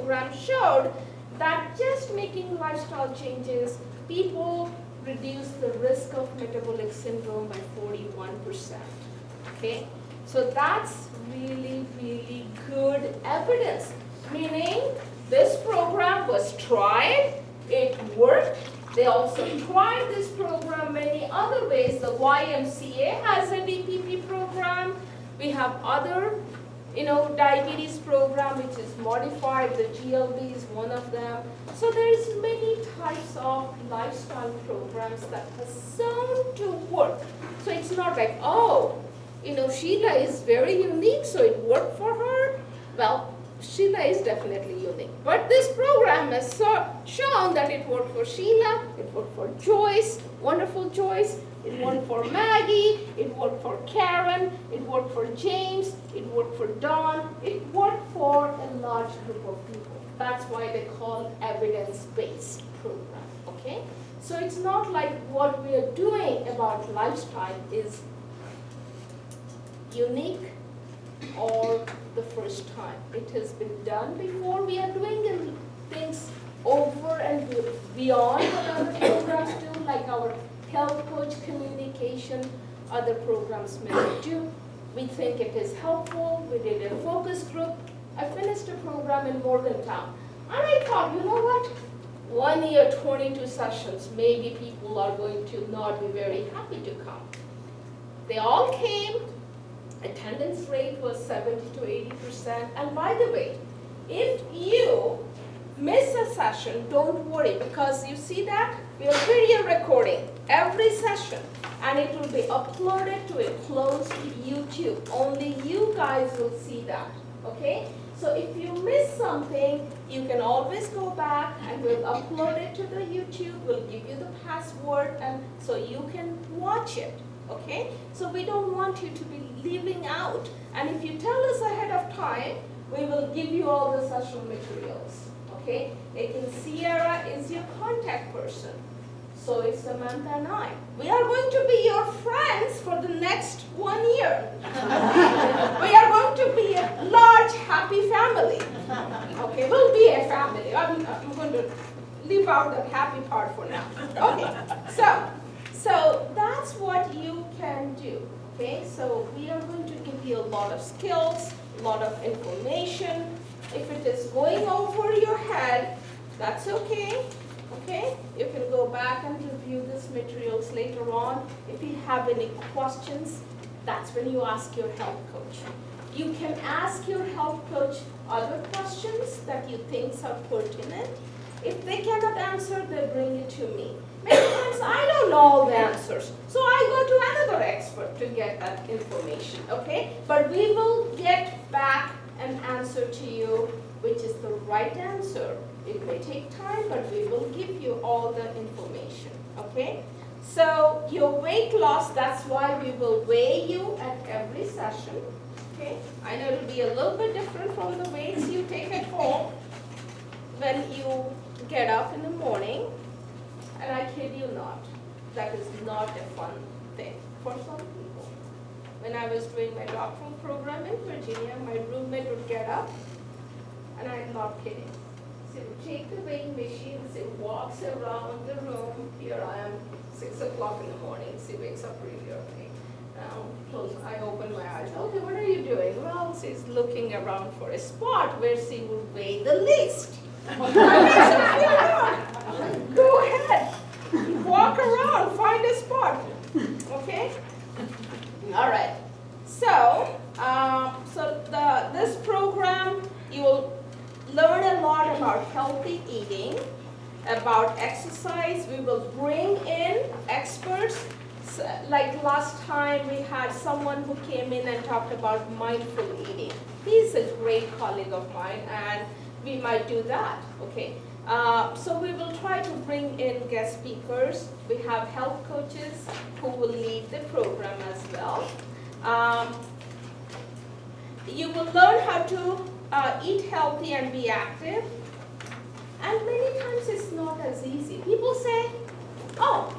program showed that just making lifestyle changes, people reduce the risk of metabolic syndrome by 41%. Okay, so that's really, really good evidence, meaning this program was tried, it worked. They also tried this program many other ways. The YMCA has a DPP program. We have other, diabetes program which is modified. The GLB is one of them. So there's many types of lifestyle programs that are shown to work. So it's not like, oh, Sheila is very unique, so it worked for her. Well, Sheila is definitely unique. But this program has shown that it worked for Sheila, it worked for Joyce, wonderful Joyce, it worked for Maggie, it worked for Karen, it worked for James, it worked for Dawn, it worked for a large group of people. That's why they call evidence-based program, okay? So it's not like what we are doing about lifestyle is unique or the first time. It has been done before. We are doing things over and beyond what other programs do, like our health coach communication, other programs may do. We think it is helpful. We did a focus group. I finished a program in Morgantown. And I thought, you know what? 1 year, 22 sessions, maybe people are going to not be very happy to come. They all came. Attendance rate was 70 to 80%. And by the way, if you miss a session, don't worry, because you see that we are video recording every session and it will be uploaded to a closed YouTube. Only you guys will see that, okay? So if you miss something, you can always go back and we'll upload it to the YouTube. We'll give you the password and so you can watch it. Okay, so we don't want you to be leaving out. And if you tell us ahead of time, we will give you all the session materials. Okay, Again, Sierra is your contact person. So is Samantha and I. We are going to be your friends for the next 1 year. We are going to be a large, happy family. Okay, we'll be a family. I'm going to leave out the happy part for now. Okay, so that's what you can do. Okay, so we are going to give you a lot of skills, a lot of information. If it is going over your head, that's okay. Okay, you can go back and review these materials later on. If you have any questions, that's when you ask your health coach. You can ask your health coach other questions that you think are pertinent. If they cannot answer, they bring it to me. Many times I don't know all the answers, so I go to another expert to get that information, okay? But we will get back an answer to you, which is the right answer. It may take time, but we will give you all the information, okay? So your weight loss, that's why we will weigh you at every session, okay? I know it will be a little bit different from the weights you take at home when you get up in the morning. And I kid you not, that is not a fun thing for some people. When I was doing my doctoral program in Virginia, my roommate would get up, and I'm not kidding. She would take the weighing machine, she walks around the room. Here I am, 6 o'clock in the morning. She wakes up really early. I open my eyes. Okay, what are you doing? Well, she's looking around for a spot where she would weigh the least. Go ahead, walk around, find a spot, okay? All right, so this program, you will learn a lot about healthy eating, about exercise. We will bring in experts. Like last time, we had someone who came in and talked about mindful eating. He's a great colleague of mine, and we might do that, okay? So we will try to bring in guest speakers. We have health coaches who will lead the program as well. You will learn how to eat healthy and be active. And many times it's not as easy. People say, oh,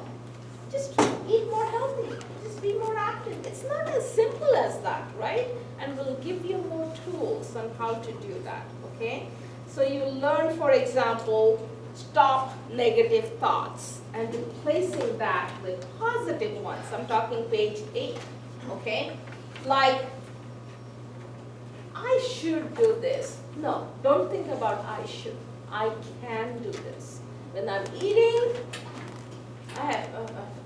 just eat more healthy, just be more active. It's not as simple as that, right? And we'll give you more tools on how to do that, okay? So you learn, for example, stop negative thoughts and replacing that with positive ones. I'm talking page 8, okay? Like, I should do this. No, don't think about I should. I can do this. When I'm eating, I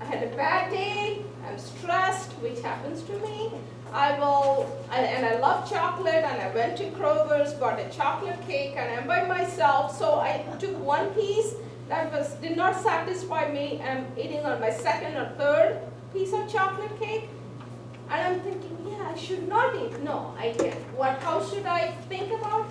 had a bad day, I'm stressed, which happens to me. I love chocolate, and I went to Kroger's, bought a chocolate cake, and I'm by myself, so I took one piece that did not satisfy me. I'm eating on my second or third piece of chocolate cake, and I'm thinking, yeah, I should not eat. No, I can't. How should I think about?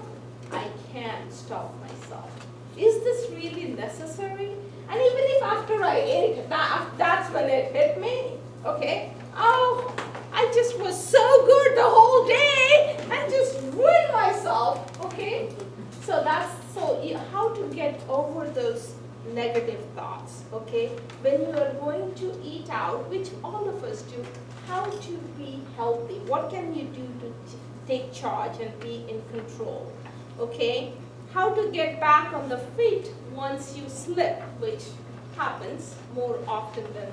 I can't stop myself. Is this really necessary? And even if after I ate, that's when it hit me, okay? Oh, I just was so good the whole day and just ruined myself, okay? So how to get over those negative thoughts, okay? When you are going to eat out, which all of us do, how to be healthy? What can you do to take charge and be in control, okay? How to get back on the feet once you slip, which happens more often than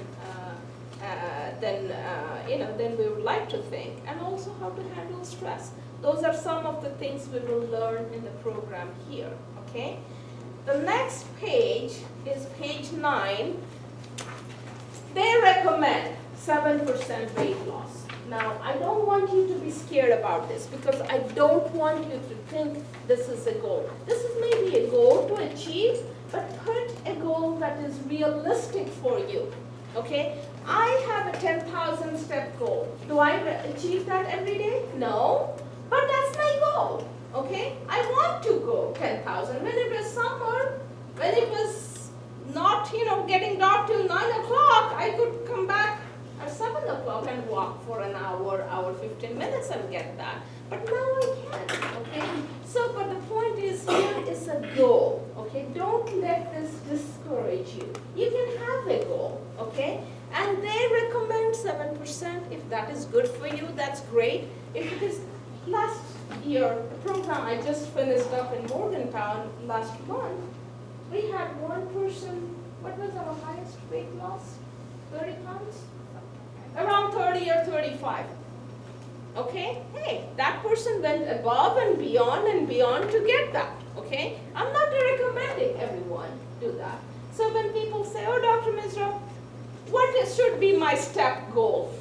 we would like to think, and also how to handle stress. Those are some of the things we will learn in the program here, okay? The next page is page 9. They recommend 7% weight loss. Now, I don't want you to be scared about this because I don't want you to think this is a goal. This is maybe a goal to achieve, but put a goal that is realistic for you, okay? I have a 10,000 step goal. Do I achieve that every day? No, but that's my goal, okay? I want to go 10,000. When it was summer, when it was not, getting dark till 9 o'clock, I could come back at 7 o'clock and walk for an hour 15 minutes and get that. But now I can't, okay? So, but the point is, here is a goal, okay? Don't let this discourage you. You can have a goal, okay? And they recommend 7%. If that is good for you, that's great. If it is last year, the program I just finished up in Morgantown last month, we had one person, what was our highest weight loss? 30 pounds? Around 30 or 35. Okay? Hey, that person went above and beyond to get that. Okay? I'm not recommending everyone do that. So when people say, oh, Dr. Misra, what should be my step goal?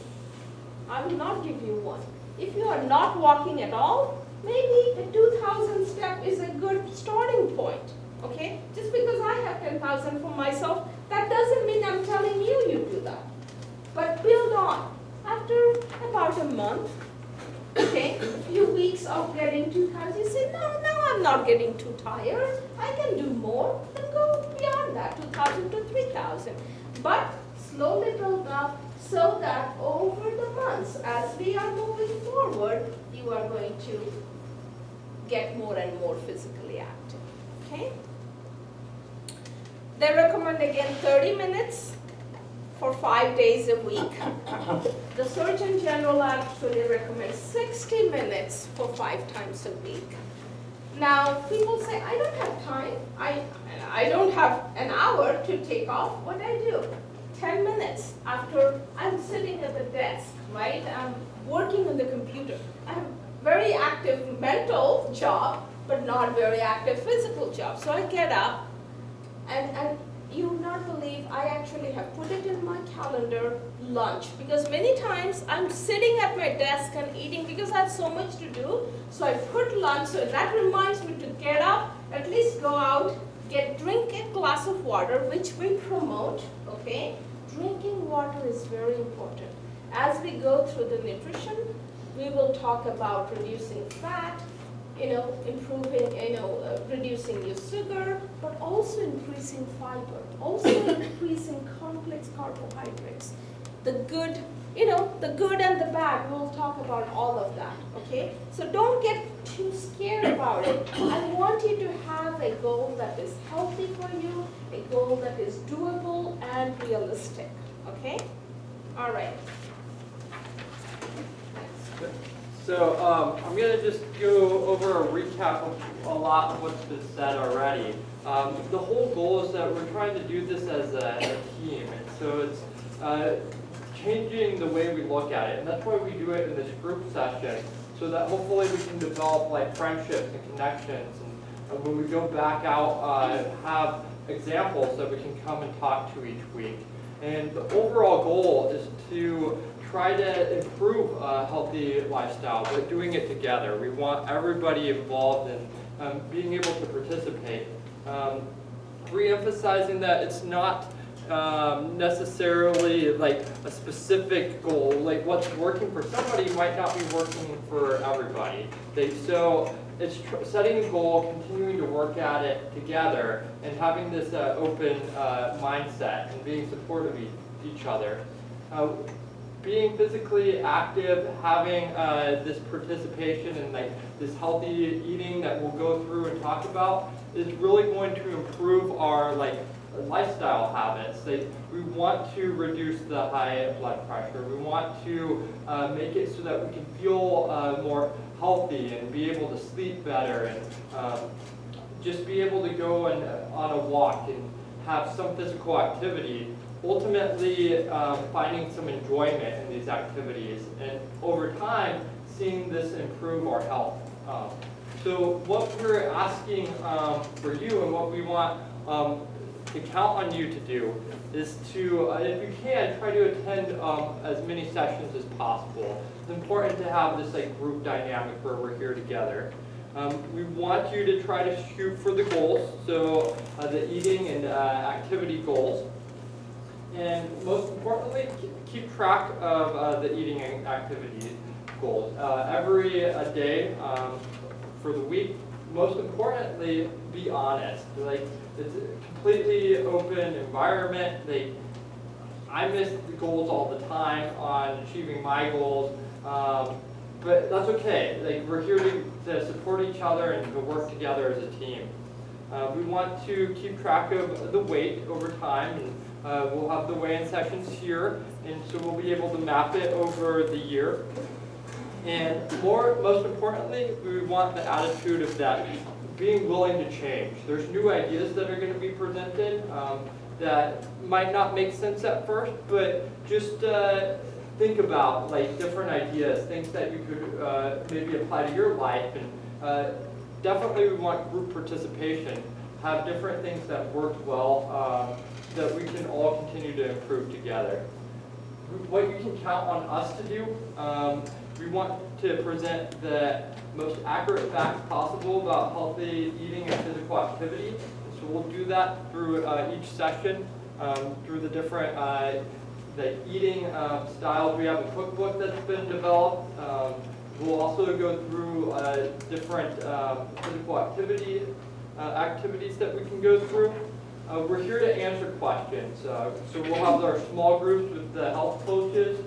I will not give you one. If you are not walking at all, maybe a 2,000 step is a good starting point. Okay? Just because I have 10,000 for myself, that doesn't mean I'm telling you do that. But build on. After about a month, okay, a few weeks of getting 2,000, you say, no, I'm not getting too tired. I can do more. Then go beyond that, 2,000 to 3,000. But slowly build up so that over the months, as we are moving forward, you are going to get more and more physically active, okay? They recommend again 30 minutes for 5 days a week. The Surgeon General actually recommends 60 minutes for 5 times a week. Now, people say, I don't have time. I don't have an hour to take off. What I do? 10 minutes after I'm sitting at the desk, right? I'm working on the computer. I have a very active mental job, but not very active physical job. So I get up, and you will not believe I actually have put it in my calendar, lunch, because many times I'm sitting at my desk and eating because I have so much to do. So I put lunch, so that reminds me to get up, at least go out, drink a glass of water, which we promote, okay? Drinking water is very important. As we go through the nutrition, we will talk about reducing fat, improving, reducing your sugar, but also increasing fiber, also increasing complex carbohydrates. The good, the good and the bad, we'll talk about all of that, okay? So don't get too scared about it. I want you to have a goal that is healthy for you, a goal that is doable and realistic, okay? All right. Good. So I'm going to just go over a recap of a lot of what's been said already. The whole goal is that we're trying to do this as a team, and so it's changing the way we look at it, and that's why we do it in this group session, so that hopefully we can develop like friendships and connections, and when we go back out, have examples that we can come and talk to each week. And the overall goal is to try to improve a healthy lifestyle, but doing it together. We want everybody involved in being able to participate. Re-emphasizing that it's not necessarily like a specific goal. Like what's working for somebody might not be working for everybody. So it's setting a goal, continuing to work at it together, and having this open mindset and being supportive of each other. Being physically active, having this participation and like this healthy eating that we'll go through and talk about is really going to improve our lifestyle habits. We want to reduce the high blood pressure. We want to make it so that we can feel more healthy and be able to sleep better and just be able to go on a walk and have some physical activity. Ultimately, finding some enjoyment in these activities, and over time, seeing this improve our health. So what we're asking for you and what we want to count on you to do is to, if you can, try to attend as many sessions as possible. It's important to have this group dynamic where we're here together. We want you to try to shoot for the goals, so the eating and activity goals. And most importantly, keep track of the eating and activity goals. Every day for the week, most importantly, be honest. It's a completely open environment. I miss the goals all the time on achieving my goals, but that's okay. We're here to support each other and to work together as a team. We want to keep track of the weight over time, and we'll have the weigh-in sessions here, and so we'll be able to map it over the year. And most importantly, we want the attitude of that being willing to change. There's new ideas that are going to be presented that might not make sense at first, but just think about different ideas, things that you could maybe apply to your life. And definitely we want group participation, have different things that work well that we can all continue to improve together. What you can count on us to do, we want to present the most accurate facts possible about healthy eating and physical activity. And so we'll do that through each session, through the different the eating styles. We have a cookbook that's been developed. We'll also go through different physical activities that we can go through. We're here to answer questions. So we'll have our small groups with the health coaches.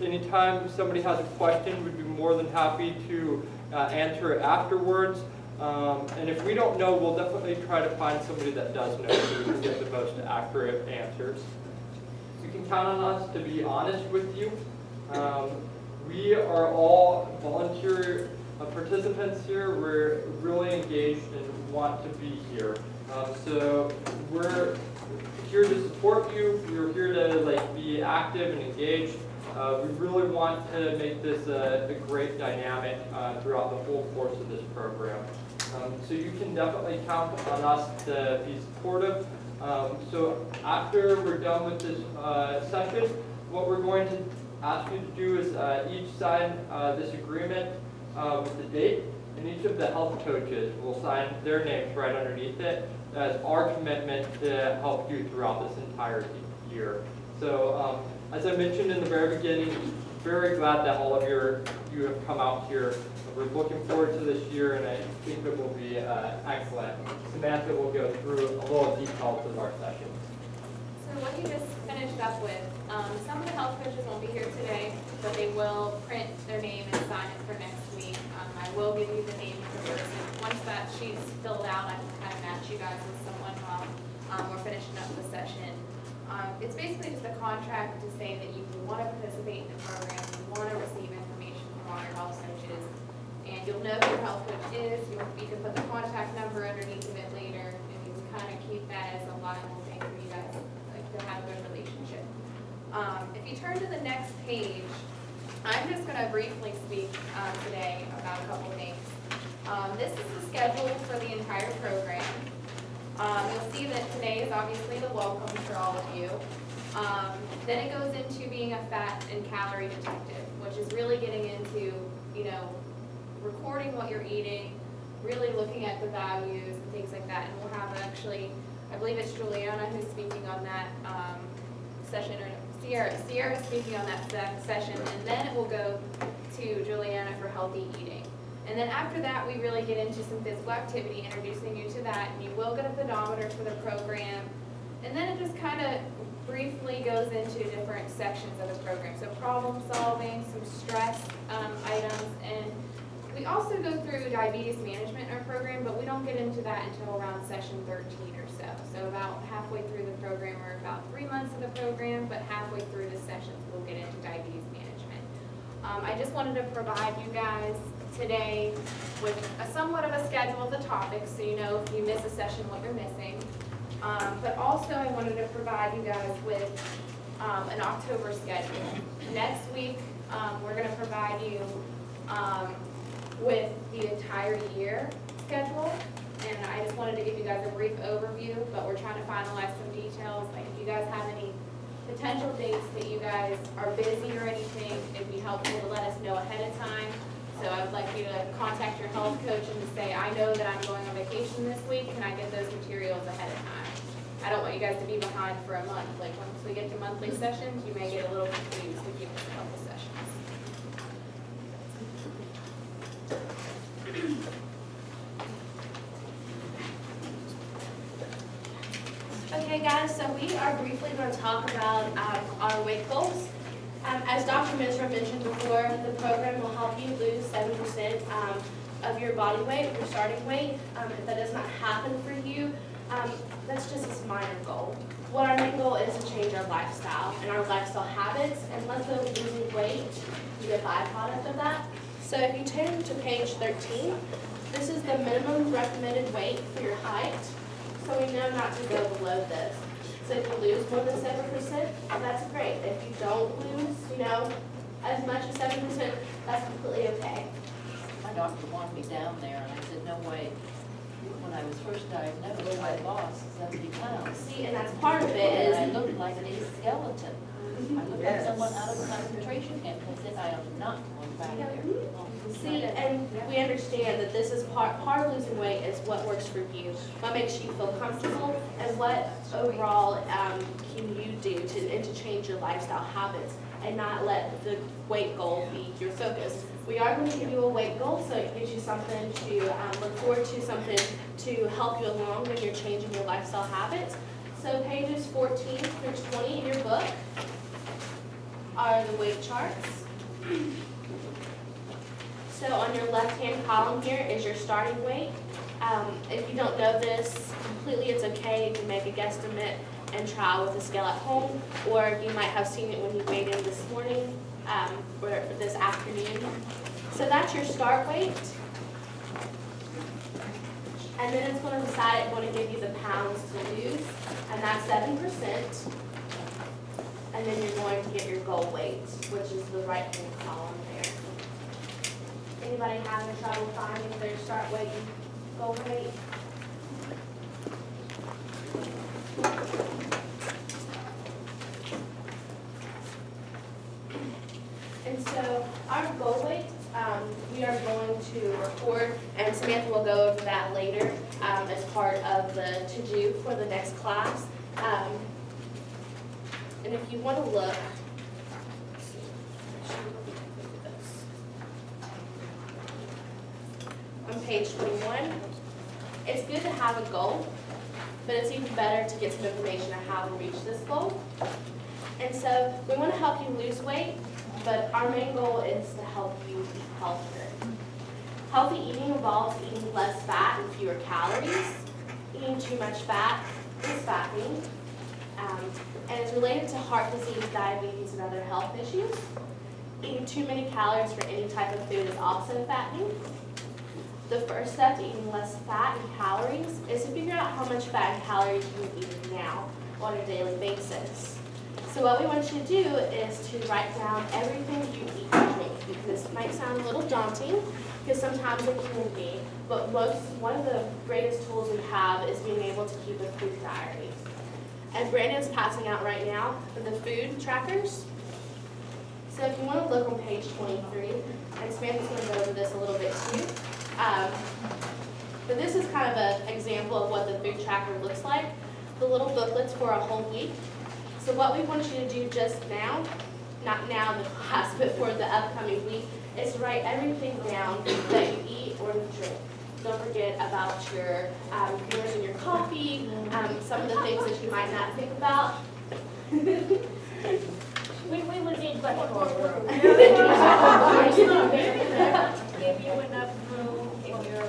Anytime somebody has a question, we'd be more than happy to answer it afterwards. And if we don't know, we'll definitely try to find somebody that does know so we can get the most accurate answers. You can count on us to be honest with you. We are all volunteer participants here. We're really engaged and want to be here. So we're here to support you. We're here to be active and engaged. We really want to make this a great dynamic throughout the whole course of this program. So you can definitely count on us to be supportive. So after we're done with this session, what we're going to ask you to do is each sign this agreement with the date, and each of the health coaches will sign their names right underneath it as our commitment to help you throughout this entire year. So as I mentioned in the very beginning, very glad that all of you have come out here. We're looking forward to this year, and I think it will be excellent. Samantha will go through a little details of our session. So what you just finished up with, some of the health coaches won't be here today, but they will print their name and sign it for next week. I will give you the name of the person. Once that sheet's filled out, I can kind of match you guys with someone while we're finishing up the session. It's basically just a contract to say that you want to participate in the program, you want to receive information from on your health coaches. And you'll know who your health coach is, you can put the contact number underneath of it later, and you can kind of keep that as a liable thing for you guys, like to have a good relationship. If you turn to the next page, I'm just gonna briefly speak today about a couple things. This is the schedule for the entire program. You'll see that today is obviously the welcome for all of you. Then it goes into being a fat and calorie detective, which is really getting into, recording what you're eating, really looking at the values and things like that. And we'll have actually, I believe it's Juliana who's speaking on that session, or Sierra speaking on that session, and then it will go to Juliana for healthy eating. And then after that, we really get into some physical activity, introducing you to that, and you will get a pedometer for the program. And then it just kind of briefly goes into different sections of the program. So problem solving, some stress items, and we also go through diabetes management in our program, but we don't get into that until around session 13 or so. So about halfway through the program, or about 3 months of the program, but halfway through the sessions, we'll get into diabetes management. I just wanted to provide you guys today with somewhat of a schedule of the topics, so you know if you miss a session what you're missing. But also I wanted to provide you guys with an October schedule. Next week, we're going to provide you with the entire year schedule. And I just wanted to give you guys a brief overview, but we're trying to finalize some details. Like if you guys have any potential dates that you guys are busy or anything, it'd be helpful to let us know ahead of time. So I would like you to contact your health coach and to say, I know that I'm going on vacation this week, can I get those materials ahead of time? I don't want you guys to be behind for a month. Like once we get to monthly sessions, you may get a little confused if you miss a couple sessions. Okay guys, so we are briefly going to talk about our weight goals. As Dr. Misra mentioned before, the program will help you lose 7% of your body weight, your starting weight. If that does not happen for you, that's just a minor goal. What our main goal is to change our lifestyle and our lifestyle habits, and let the losing weight be a byproduct of that. So if you turn to page 13, this is the minimum recommended weight for your height. So we know not to go below this. So if you lose more than 7%, that's great. If you don't lose, as much as 7%, that's completely okay. My doctor wanted me down there, and I said, no way. When I was first diagnosed, I lost 70 pounds. See, and that's part of it And I is, looked like a skeleton. I looked like someone out of a concentration camp. I said, I am not going back there. see, and we understand that this is part of losing weight is what works for you, what makes you feel comfortable, and what overall can you do to change your lifestyle habits and not let the weight goal be your focus. We are going to give you a weight goal, so it gives you something to look forward to, something to help you along when you're changing your lifestyle habits. So pages 14 through 20 in your book are the weight charts. So on your left-hand column here is your starting weight. If you don't know this completely, it's okay. You can make a guesstimate and try with a scale at home, or you might have seen it when you weighed in this morning or this afternoon. So that's your start weight. And then it's going to decide, it's going to give you the pounds to lose, and that's 7%. And then you're going to get your goal weight, which is the right-hand column there. Anybody having trouble finding their start weight and goal weight? And so our goal weight, we are going to record, and Samantha will go over that later as part of the to-do for the next class. And if you want to look, on page 21, it's good to have a goal, but it's even better to get some information on how to reach this goal. And so we want to help you lose weight, but our main goal is to help you eat healthier. Healthy eating involves eating less fat and fewer calories. Eating too much fat is fattening, and it's related to heart disease, diabetes, and other health issues. eating too many calories for any type of food is also fattening. The first step to eating less fat and calories is to figure out how much fat and calories you can eat now on a daily basis. So what we want you to do is to write down everything you eat and drink. This might sound a little daunting, because sometimes it can be, but one of the greatest tools we have is being able to keep a food diary. And Brandon's passing out right now the food trackers. So if you want to look on page 23, and Samantha's going to go over this a little bit too. But this is kind of an example of what the food tracker looks like. The little booklets for a whole week. So what we want you to do just now, not now in the class, but for the upcoming week, is to write everything down that you eat or you drink. Don't forget about your yours in your coffee, some of the things that you might not think about. We would need much more room. Give you enough room if you're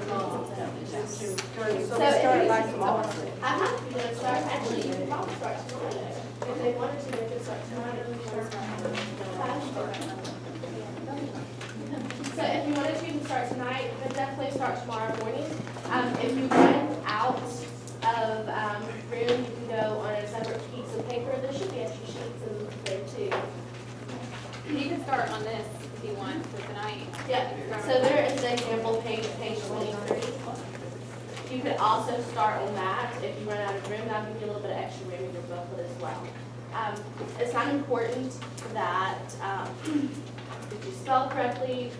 So start like tomorrow. You're gonna start, actually, you can probably start tonight. If they wanted to, they could start tonight. So if you wanted to, you can start tonight, but definitely start tomorrow morning. If you run out of room, you can go on a separate piece of paper. There should be extra sheets in there too. You can start on this if you want for tonight. Yeah, so there is an example page 23. You could also start on that. If you run out of room, that'll give you a little bit of extra room in your booklet as well. It's not important that you spell correctly.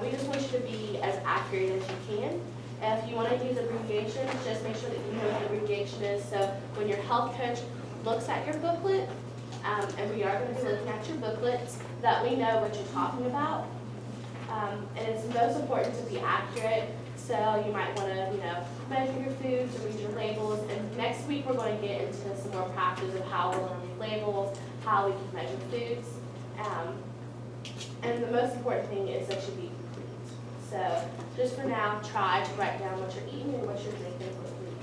We just want you to be as accurate as you can. If you want to use abbreviations, just make sure that you know what the abbreviation is. So when your health coach looks at your booklet, and we are going to be looking at your booklets, that we know what you're talking about. And it's most important to be accurate. So you might want to, measure your foods or read your labels. And next week we're going to get into some more practice of how we're going to read labels, how we can measure foods. And the most important thing is that you be complete. So just for now, try to write down what you're eating and what you're drinking for the week.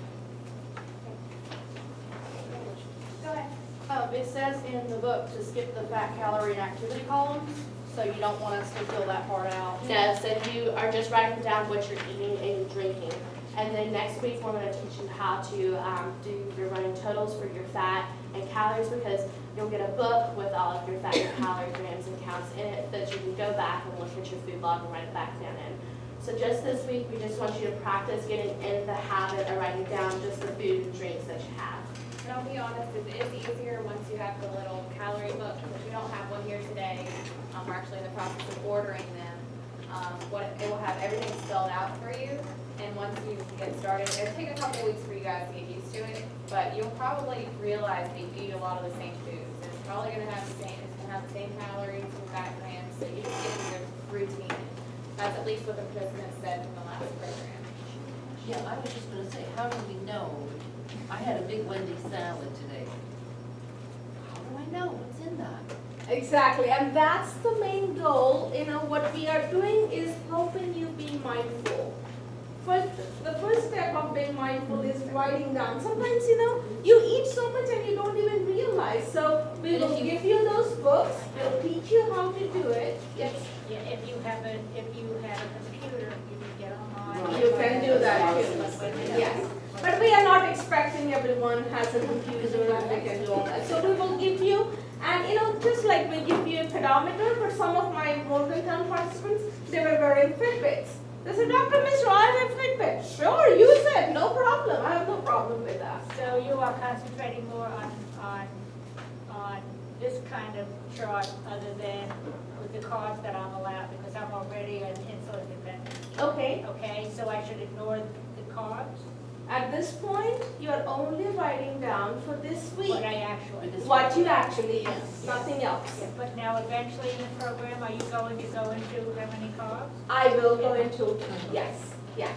Go ahead. It says in the book to skip the fat, calorie, and activity columns, so you don't want us to fill that part out. No, so you are just writing down what you're eating and drinking. And then next week, we're going to teach you how to do your running totals for your fat and calories, because you'll get a book with all of your fat and calorie grams and counts in it that you can go back and look at your food log and write it back down in. So just this week, we just want you to practice getting in the habit of writing down just the food and drinks that you have. And I'll be honest, it is easier once you have the little calorie book, which we don't have one here today. We're actually in the process of ordering them. It will have everything spelled out for you. And once you get started, it'll take a couple weeks for you guys to get used to it, but you'll probably realize that you eat a lot of the same foods. And it's probably gonna have the same calories and fat grams, so you just get into the routine. That's at least what the president said in the last program. Yeah, I was just gonna say, how do we know? I had a big Wendy's salad today. How do I know what's in that? Exactly, and that's the main goal. What we are doing is helping you be mindful. The first step of being mindful is writing down. Sometimes, you eat so much and you don't even realize. So we will give you those books. We'll teach you how to do it. Yes. Yeah, if you have a computer, you can get online. You can do that too. Yes. But we are not expecting everyone has a computer and they can do all that. So we will give you, and just like we give you a pedometer for some of my Morgantown participants, they were wearing Fitbits. They said, Dr. Mishra, I have a Fitbit. Sure, use it, no problem. I have no problem with that. So you are concentrating more on this kind of chart other than with the carbs that I'm allowed, because I'm already an insulin dependent. Okay. Okay, so I should ignore the carbs, At this point, you are only writing down for this week what I actually. what you actually eat, nothing else. Yeah, but now eventually in the program, are you going to go into how many carbs? I will go into, yes, yeah.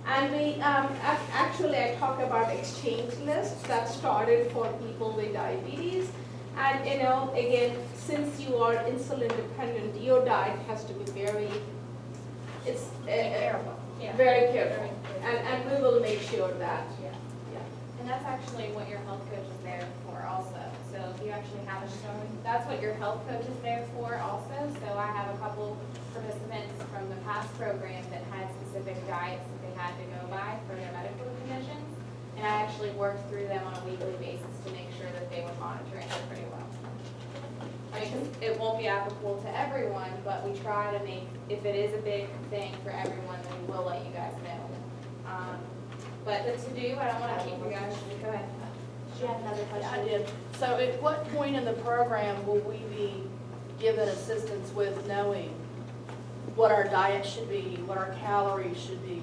And we, actually I talk about exchange lists that started for people with diabetes. And again, since you are insulin dependent, your diet has to be very, Careful. Yeah. very careful. And we will make sure that, And that's actually what your health coach is there for also. So if you actually have a showing, that's what your health coach is there for also. So I have a couple participants from the past program that had specific diets that they had to go by for their medical conditions. And I actually worked through them on a weekly basis to make sure that they were monitoring it pretty well. I mean, 'cause it won't be applicable to everyone, but we try to make, if it is a big thing for everyone, then we will let you guys know. But the to-do, I don't want to keep you guys, go ahead. She had another Yeah, I question. did. So at what point in the program will we be given assistance with knowing what our diet should be, what our calories should be?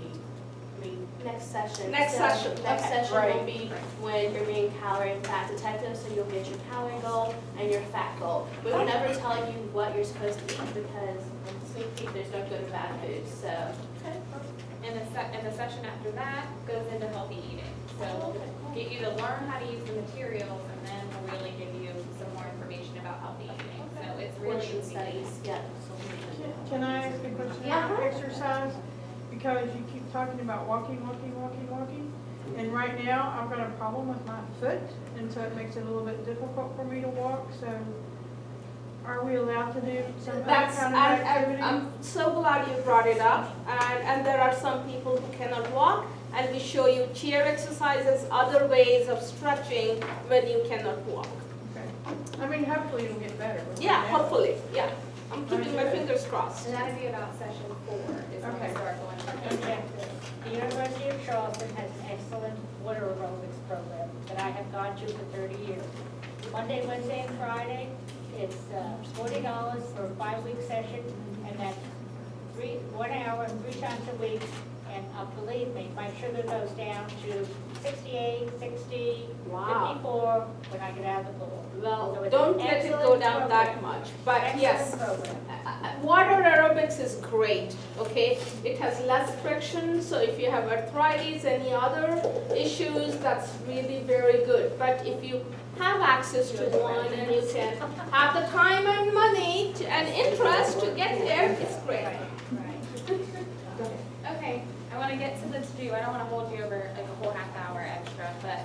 I mean, Next session. Next So, session, Next okay. session will Right. be when you're being calorie and fat detective, so you'll get your calorie goal and your fat goal. We will never tell you what you're supposed to eat because in sneak peek, there's no good or bad food, so. And the session after that goes into healthy eating. So we'll get you to learn how to use the materials and then we'll really give you some more information about healthy eating. So it's really Portion easy. studies, yeah. Can I ask a question Yeah. about exercise? Because you keep talking about walking. And right now, I've got a problem with my foot, and so it makes it a little bit difficult for me to walk, so are we allowed to do some other That's, kind of activity? I'm so glad you brought it up, and there are some people who cannot walk, and we show you chair exercises, other ways of stretching when you cannot walk. Okay. I mean, hopefully it'll get better. with Yeah, that. hopefully, yeah. I'm keeping my fingers crossed. And that'd be about session 4 is when we Okay. start going. Objective. The University of Charleston has an excellent water aerobics program that I have gone to for 30 years. Monday, Wednesday, and Friday, it's $40 for a 5-week session, and that's 1 hour, 3 times a week. And believe me, my sugar goes down to 68, 60, Wow. 54 when I get out of the pool. So Well, it's don't an let it go excellent down that program. much, but yes. Excellent program. Water aerobics is great, okay? It has less friction, so if you have arthritis, any other issues, that's really very good. But if you have access to one and you can have the time and money and interest to get there, it's great. Right. Okay, I want to get to the to-do. I don't want to hold you over like a whole half hour extra, but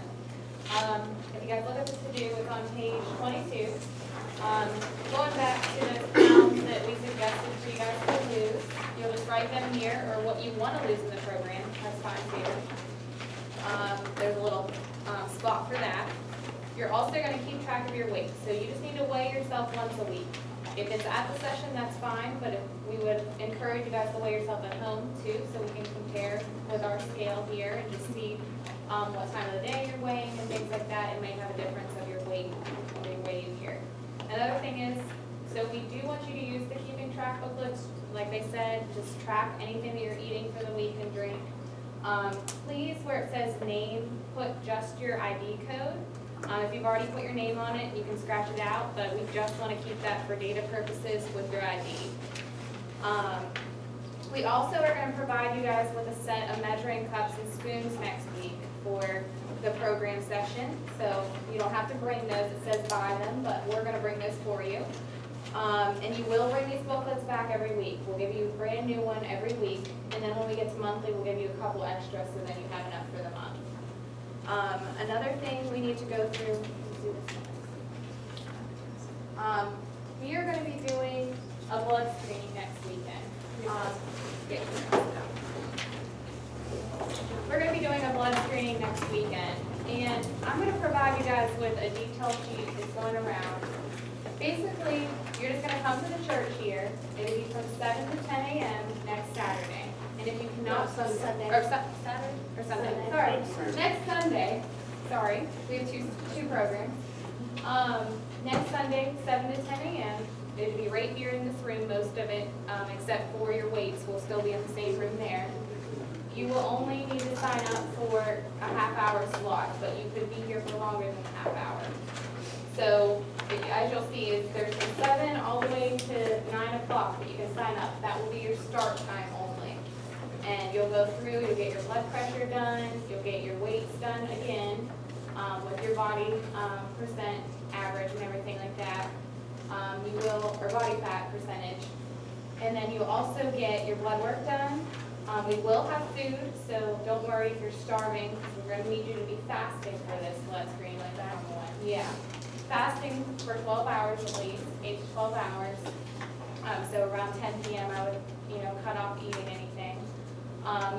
if you guys look at the to-do, it's on page 22. Going back to the pounds that we suggested for you guys to lose, you'll just write them here, or what you want to lose in the program, that's fine too. There's a little spot for that. You're also going to keep track of your weight, so you just need to weigh yourself once a week. If it's at the session, that's fine, but we would encourage you guys to weigh yourself at home too, so we can compare with our scale here and just see what time of the day you're weighing and things like that. It may have a difference of your weight when we weigh you here. Another thing is, so we do want you to use the keeping track booklets. Like they said, just track anything that you're eating for the week and drink. Please, where it says name, put just your ID code. If you've already put your name on it, you can scratch it out, but we just want to keep that for data purposes with your ID. We also are going to provide you guys with a set of measuring cups and spoons next week for the program session. So you don't have to bring those, it says buy them, but we're going to bring this for you. And you will bring these booklets back every week. We'll give you a brand new one every week, and then when we get to monthly, we'll give you a couple extra so that you have enough for the month. Another thing we need to go through, let's do this next. We are going to be doing a blood screening next weekend. We're going to be doing a blood screening next weekend, and I'm going to provide you guys with a detail sheet that's going around. Basically, you're just going to come to the church here. It'll be from 7 to 10 a.m. next Saturday. And if you cannot, Sunday. or Saturday, or Sunday, sorry, next Sunday, sorry, we have two programs. Next Sunday, 7 to 10 a.m. It'll be right here in this room, most of it, except for your weights will still be in the same room there. You will only need to sign up for a half-hour slot, but you could be here for longer than a half hour. So, as you'll see, there's from 7 all the way to 9 o'clock that you can sign up. That will be your start time only. And you'll go through, you'll get your blood pressure done, you'll get your weights done again, with your body percent average and everything like that. You will, or body fat percentage. And then you'll also get your blood work done. We will have food, so don't worry if you're starving, because we're going to need you to be fasting for this blood screen like the normal one. Yeah. Fasting for 12 hours at least, 8 to 12 hours. So around 10 p.m. I would, cut off eating anything.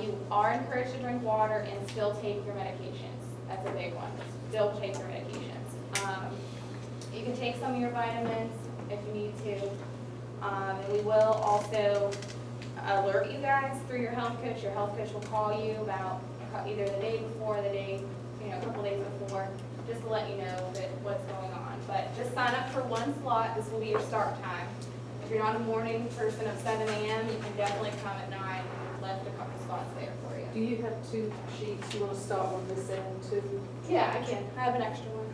You are encouraged to drink water and still take your medications. That's a big one. Still take your medications. You can take some of your vitamins if you need to. And we will also alert you guys through your health coach. Your health coach will call you about either the day before, a couple days before, just to let you know that what's going on. But just sign up for one slot. This will be your start time. If you're not a morning person of 7 a.m., you can definitely come at 9. We've left a couple spots there for you. Do you have 2 sheets? You want to start with this end too? Yeah, I can. I have an extra one.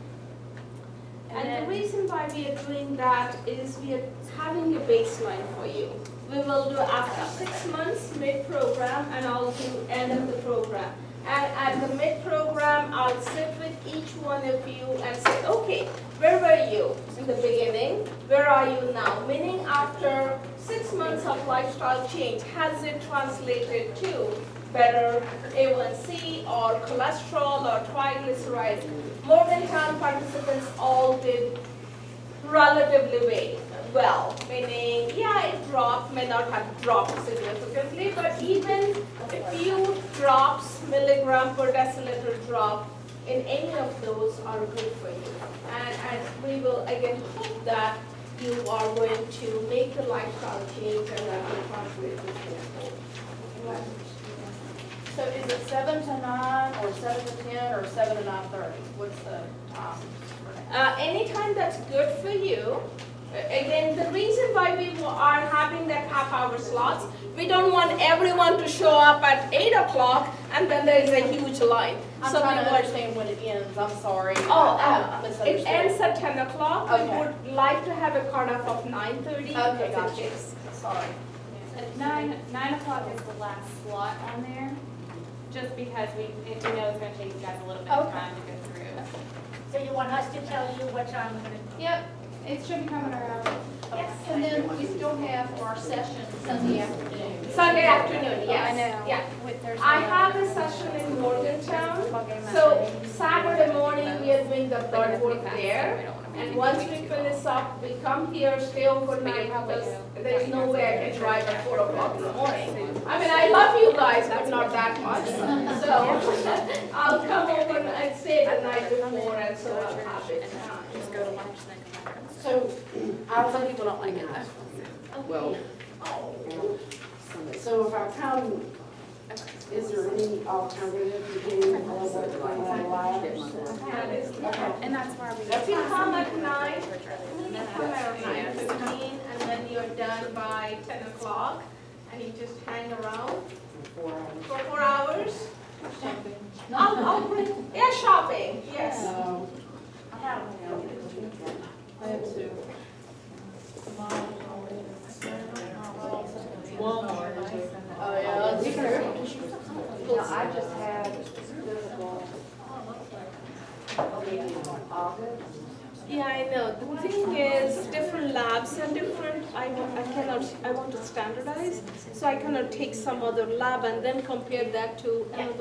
And the reason why we are doing that is we are having a baseline for you. We will do after 6 months mid-program and I'll do end of the program. And at the mid-program, I'll sit with each one of you and say, okay, where were you in the beginning? Where are you now? Meaning after 6 months of lifestyle change, has it translated to better A1C or cholesterol or triglycerides? More than 10 participants all did relatively well, meaning, yeah, it dropped, may not have dropped significantly, but even a few drops, milligram per deciliter drop in any of those are good for you. And we will again hope that you are going to make the lifestyle change and that will translate to your. So is it 7 to 9, or 7 to 10, or 7 to 9:30? What's the time? Anytime that's good for you. Again, the reason why we are having that half-hour slots, we don't want everyone to show up at 8 o'clock and then there is a huge line. I'm So trying we to want. understand when it ends, I'm sorry. Oh, I it misunderstood. ends at 10 o'clock. Okay. We would like to have a cutoff of 9:30. Okay, gotcha. Sorry. At 9 o'clock is the last slot on there, just because we know it's gonna take you guys a little bit of Okay. time to go through. So you want us to tell you what time we're gonna? Yep, it should be coming around. Yes, and then we still have our session Sunday afternoon. Sunday afternoon, yes. I know. Yeah. With Thursday. I have a session in Morgantown. So Saturday morning, we are doing the blood work there. And once we finish up, we come here, stay overnight, because there's no way I can drive at 4 o'clock in the morning. I mean, I love you guys, but not that much. So I'll come over and stay the night before, and so I'll have it. Just go to lunch and then come back. So, some people don't like it. Well, so if I come, is there any alternative to doing all the lives? And that's why we. If you come at 9, you come at 9:15, and then you're done by 10 o'clock, and you just hang around for 4 hours. I'll bring, yeah, shopping, yes. I have two. Oh, yeah, that's true. I just had physical maybe in August. Yeah, I know. The thing is, different labs are different. I want to standardize, so I cannot take some other lab and then compare that to another